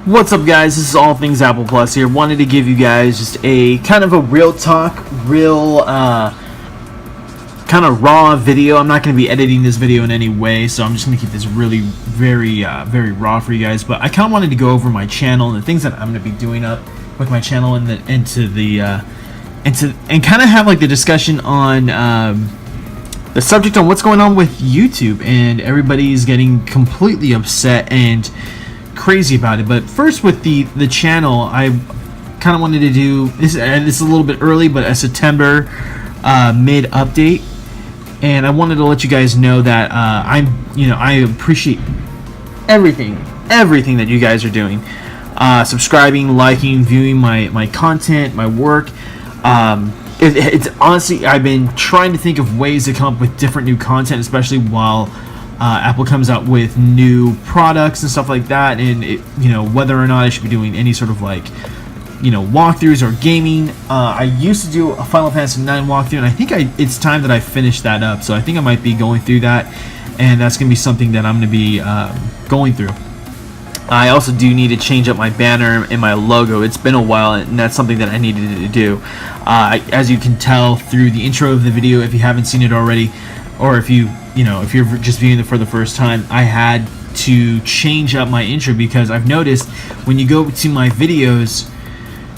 What's up, guys? This is All Things Apple Plus here. Wanted to give you guys just a kind of a real talk, kind of raw video. I'm not going to be editing this video in any way, so I'm just going to keep this really very raw for you guys. But I kind of wanted to go over my channel and the things that I'm going to be doing up with my channel and kind of have like the discussion on the subject on what's going on with YouTube, and everybody's getting completely upset and crazy about it. But first, with the channel, I kind of wanted to do this. This is a little bit early, but a September mid update, and I wanted to let you guys know that I appreciate everything that you guys are doing, subscribing, liking, viewing my content, my work. It's honestly, I've been trying to think of ways to come up with different new content, especially while Apple comes out with new products and stuff like that, and whether or not I should be doing any sort of walkthroughs or gaming. I used to do a Final Fantasy IX walkthrough, and I think it's time that I finish that up. So I think I might be going through that, and that's going to be something that I'm going to be going through. I also do need to change up my banner and my logo. It's been a while, and that's something that I needed to do. As you can tell through the intro of the video, if you haven't seen it already, or if you're just viewing it for the first time, I had to change up my intro because I've noticed when you go to my videos,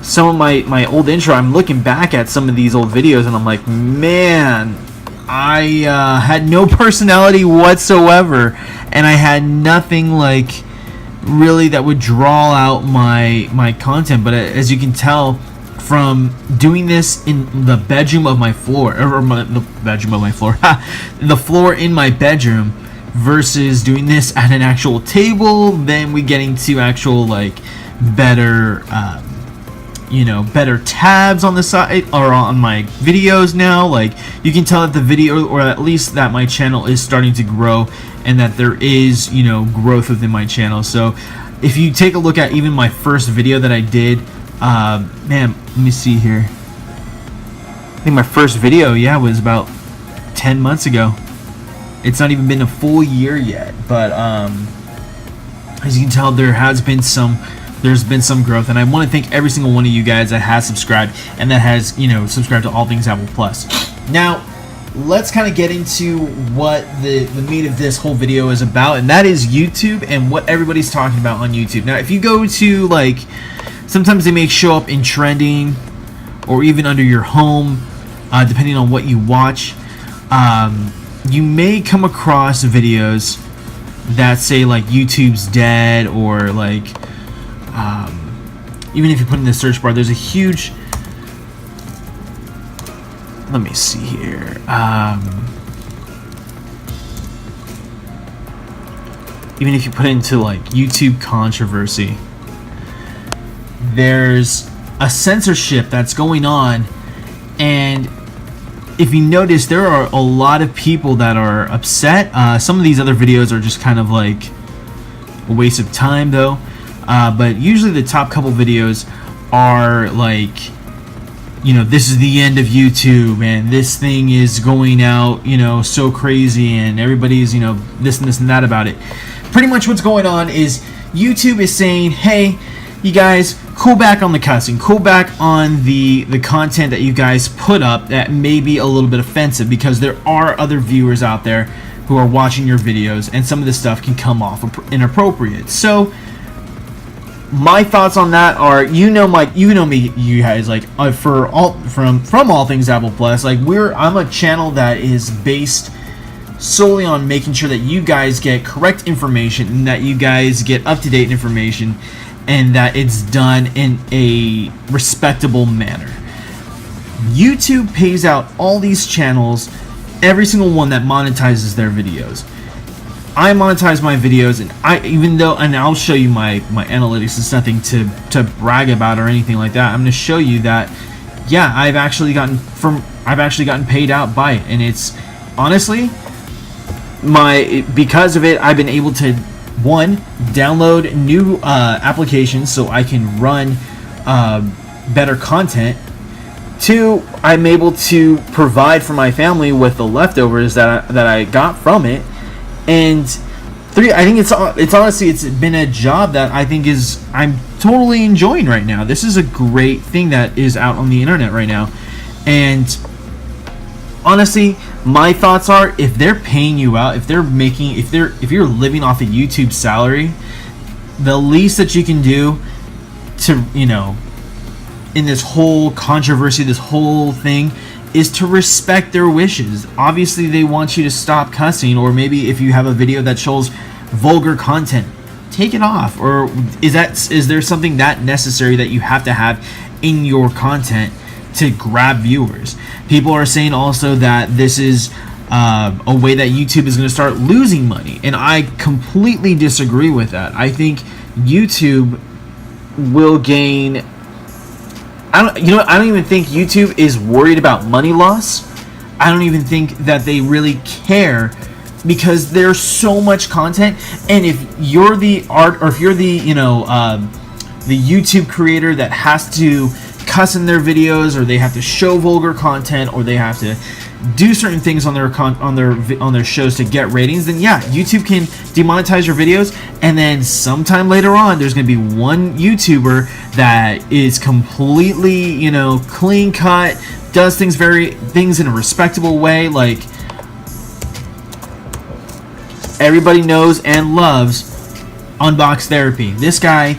some of my old intro, I'm looking back at some of these old videos and I'm like, man, I had no personality whatsoever, and I had nothing really that would draw out my content. But as you can tell from doing this in the bedroom of my floor, the floor in my bedroom, versus doing this at an actual table, then we getting to actual better better tabs on the side or on my videos now. You can tell that the video, or at least that my channel is starting to grow, and that there is growth within my channel. So if you take a look at even my first video that I did, man, let me see here. I think my first video, was about 10 months ago. It's not even been a full year yet, but as you can tell, there's been some growth, and I want to thank every single one of you guys that has subscribed and that has subscribed to All Things Apple Plus. Now, let's kind of get into what the meat of this whole video is about, and that is YouTube and what everybody's talking about on YouTube. Now, if you go to sometimes they may show up in trending or even under your home, depending on what you watch. You may come across videos that say YouTube's dead, or even if you put in the search bar, there's a huge, let me see here, even if you put it into YouTube controversy, there's a censorship that's going on. And if you notice, there are a lot of people that are upset. Some of these other videos are just kind of a waste of time though, but usually the top couple videos are this is the end of YouTube, and this thing is going out so crazy, and everybody's this and this and that about it. Pretty much what's going on is YouTube is saying, hey, you guys, cool back on the cussing, cool back on the content that you guys put up that may be a little bit offensive, because there are other viewers out there who are watching your videos, and some of this stuff can come off inappropriate. So my thoughts on that are, you know me, you guys, from All Things Apple Plus, I'm a channel that is based solely on making sure that you guys get correct information, and that you guys get up-to-date information, and that it's done in a respectable manner. YouTube pays out all these channels, every single one that monetizes their videos. I monetize my videos, and I'll show you my analytics. It's nothing to brag about or anything like that. I'm going to show you that, yeah, I've actually gotten paid out by it, and it's honestly because of it, I've been able to, one, download new applications so I can run better content. Two, I'm able to provide for my family with the leftovers that I got from it. And I think it's honestly, it's been a job that I think I'm totally enjoying right now. This is a great thing that is out on the internet right now. And honestly, my thoughts are, if they're paying you out, if you're living off a YouTube salary, the least that you can do to, in this whole controversy, this whole thing, is to respect their wishes. Obviously, they want you to stop cussing, or maybe if you have a video that shows vulgar content, take it off. Or is there something that necessary that you have to have in your content to grab viewers? People are saying also that this is a way that YouTube is going to start losing money, and I completely disagree with that. I think YouTube will gain. I don't even think YouTube is worried about money loss. I don't even think that they really care, because there's so much content. And if you're the the YouTube creator that has to cuss in their videos, or they have to show vulgar content, or they have to do certain things on their shows to get ratings, then yeah, YouTube can demonetize your videos. And then sometime later on, there's going to be one YouTuber that is completely, clean cut, does things in a respectable way. Like, everybody knows and loves Unbox Therapy. This guy,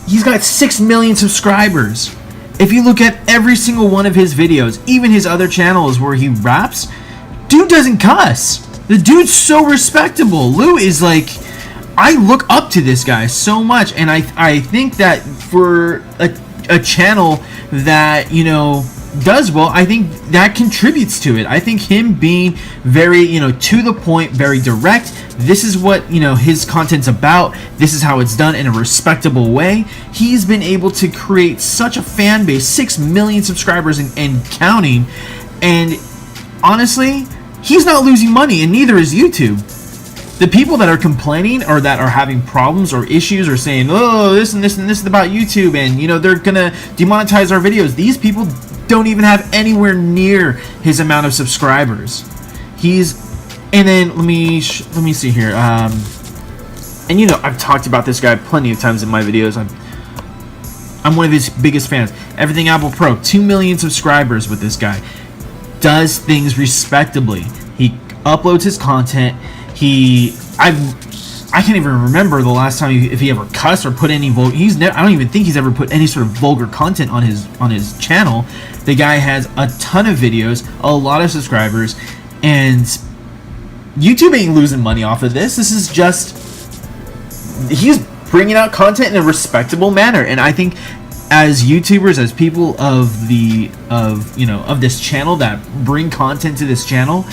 he's got 6 million subscribers. If you look at every single one of his videos, even his other channels where he raps, dude doesn't cuss. The dude's so respectable. Lou is like, I look up to this guy so much, and I think that for a channel that, does well, I think that contributes to it. I think him being very, to the point, very direct, this is what, his content's about, this is how it's done in a respectable way. He's been able to create such a fan base, 6 million subscribers and counting, and honestly, he's not losing money, and neither is YouTube. The people that are complaining, or that are having problems or issues, or saying, oh, this and this and this is about YouTube, and they're gonna demonetize our videos, these people don't even have anywhere near his amount of subscribers. And then let me see here. And I've talked about this guy plenty of times in my videos. I'm one of his biggest fans. Everything Apple Pro, 2 million subscribers with this guy. Does things respectably. He uploads his content. I can't even remember the last time if he ever cussed or put any I don't even think he's ever put any sort of vulgar content on his channel. The guy has a ton of videos, a lot of subscribers, and YouTube ain't losing money off of this. This is just, he's bringing out content in a respectable manner, and I think as YouTubers, as people of this channel that bring content to this channel,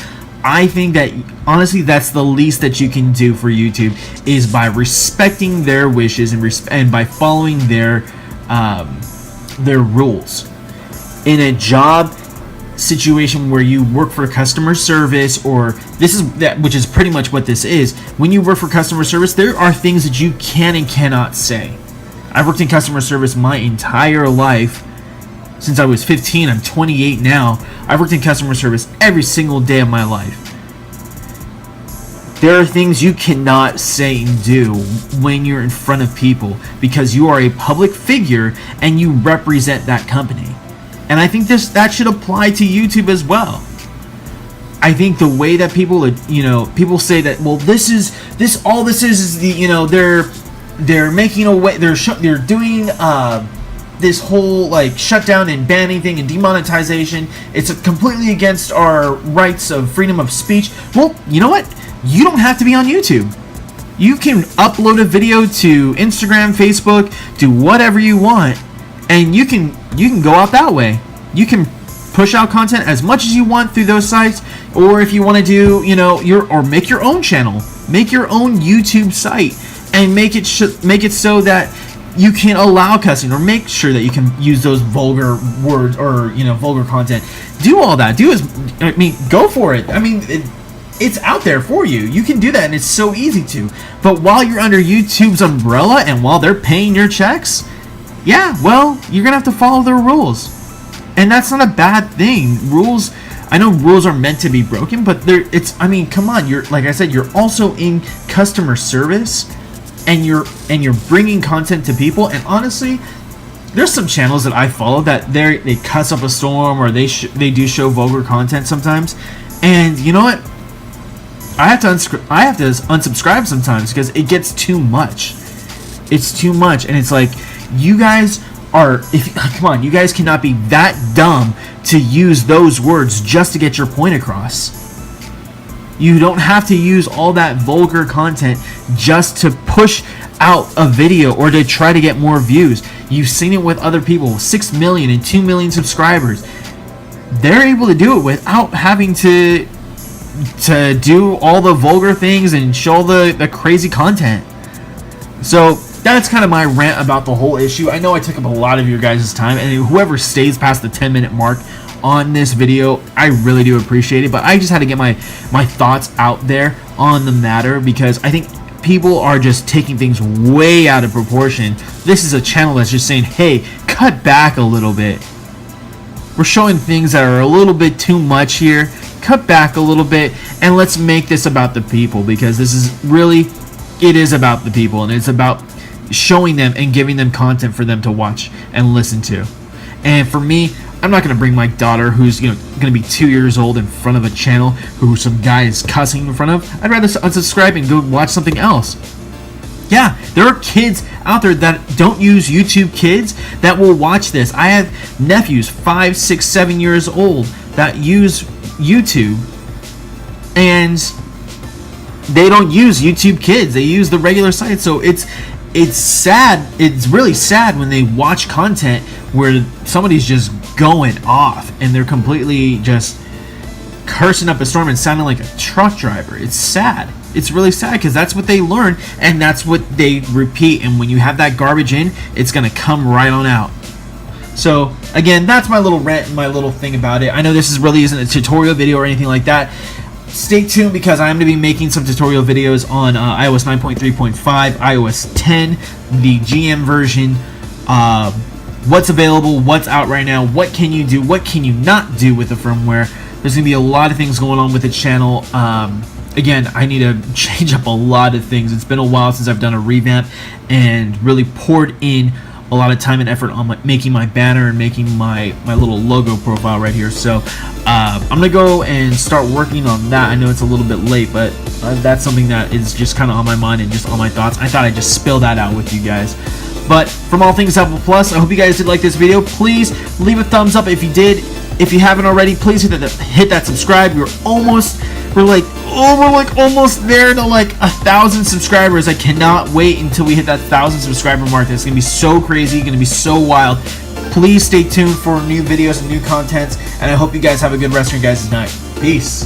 I think that honestly, that's the least that you can do for YouTube, is by respecting their wishes and by following their rules. In a job situation where you work for customer service, or which is pretty much what this is. When you work for customer service, there are things that you can and cannot say. I've worked in customer service my entire life. Since I was 15, I'm 28 now. I've worked in customer service every single day of my life. There are things you cannot say and do when you're in front of people, because you are a public figure and you represent that company. And I think that should apply to YouTube as well. I think the way that people say that, well, this is they're making a way, they're doing this whole like shutdown and banning thing and demonetization. It's completely against our rights of freedom of speech. Well, you know what? You don't have to be on YouTube. You can upload a video to Instagram, Facebook, do whatever you want, and you can go out that way. You can push out content as much as you want through those sites, or if you want to do, or make your own channel, make your own YouTube site, and make it so that you can allow cussing, or make sure that you can use those vulgar words or vulgar content. Do all that. Go for it. It's out there for you. You can do that, and it's so easy to. But while you're under YouTube's umbrella and while they're paying your checks, yeah, well, you're gonna have to follow their rules, and that's not a bad thing. Rules. I know rules are meant to be broken, but I mean, come on, you're, like I said, you're also in customer service, and you're bringing content to people. And honestly, there's some channels that I follow that they cuss up a storm, or they do show vulgar content sometimes, and you know what? I have to unsubscribe sometimes because it gets too much. It's too much, and it's like, you guys are, come on, you guys cannot be that dumb to use those words just to get your point across. You don't have to use all that vulgar content just to push out a video or to try to get more views. You've seen it with other people, 6 million and 2 million subscribers. They're able to do it without having to do all the vulgar things and show the crazy content. So that's kind of my rant about the whole issue. I know I took up a lot of your guys' time, and whoever stays past the 10-minute mark on this video, I really do appreciate it. But I just had to get my thoughts out there on the matter, because I think people are just taking things way out of proportion. This is a channel that's just saying, hey, cut back a little bit. We're showing things that are a little bit too much here. Cut back a little bit, and let's make this about the people, because this is really, it is about the people, and it's about showing them and giving them content for them to watch and listen to. And for me, I'm not going to bring my daughter, who's going to be 2 years old, in front of a channel who some guy is cussing in front of. I'd rather unsubscribe and go watch something else. Yeah, there are kids out there that don't use YouTube Kids that will watch this. I have nephews 5, 6, 7 years old that use YouTube, and they don't use YouTube Kids. They use the regular site. So it's sad. It's really sad when they watch content where somebody's just going off and they're completely just cursing up a storm and sounding like a truck driver. It's sad. It's really sad, because that's what they learn and that's what they repeat. And when you have that garbage in, it's going to come right on out. So again, that's my little rant and my little thing about it. I know this really isn't a tutorial video or anything like that. Stay tuned, because I am going to be making some tutorial videos on iOS 9.3.5, iOS 10, the GM version, what's available, what's out right now, what can you do, what can you not do with the firmware. There's going to be a lot of things going on with the channel. Again, I need to change up a lot of things. It's been a while since I've done a revamp and really poured in a lot of time and effort on making my banner and making my little logo profile right here. So I'm gonna go and start working on that. I know it's a little bit late, but that's something that is just kind of on my mind and just on my thoughts. I thought I'd just spill that out with you guys. But from all things Apple Plus, I hope you guys did like this video. Please leave a thumbs up if you did. If you haven't already, please hit that subscribe. We're like almost there to like 1,000 subscribers. I cannot wait until we hit that 1,000 subscriber mark. It's gonna be so crazy, gonna be so wild. Please stay tuned for new videos and new content, and I hope you guys have a good rest of your guys' night. Peace.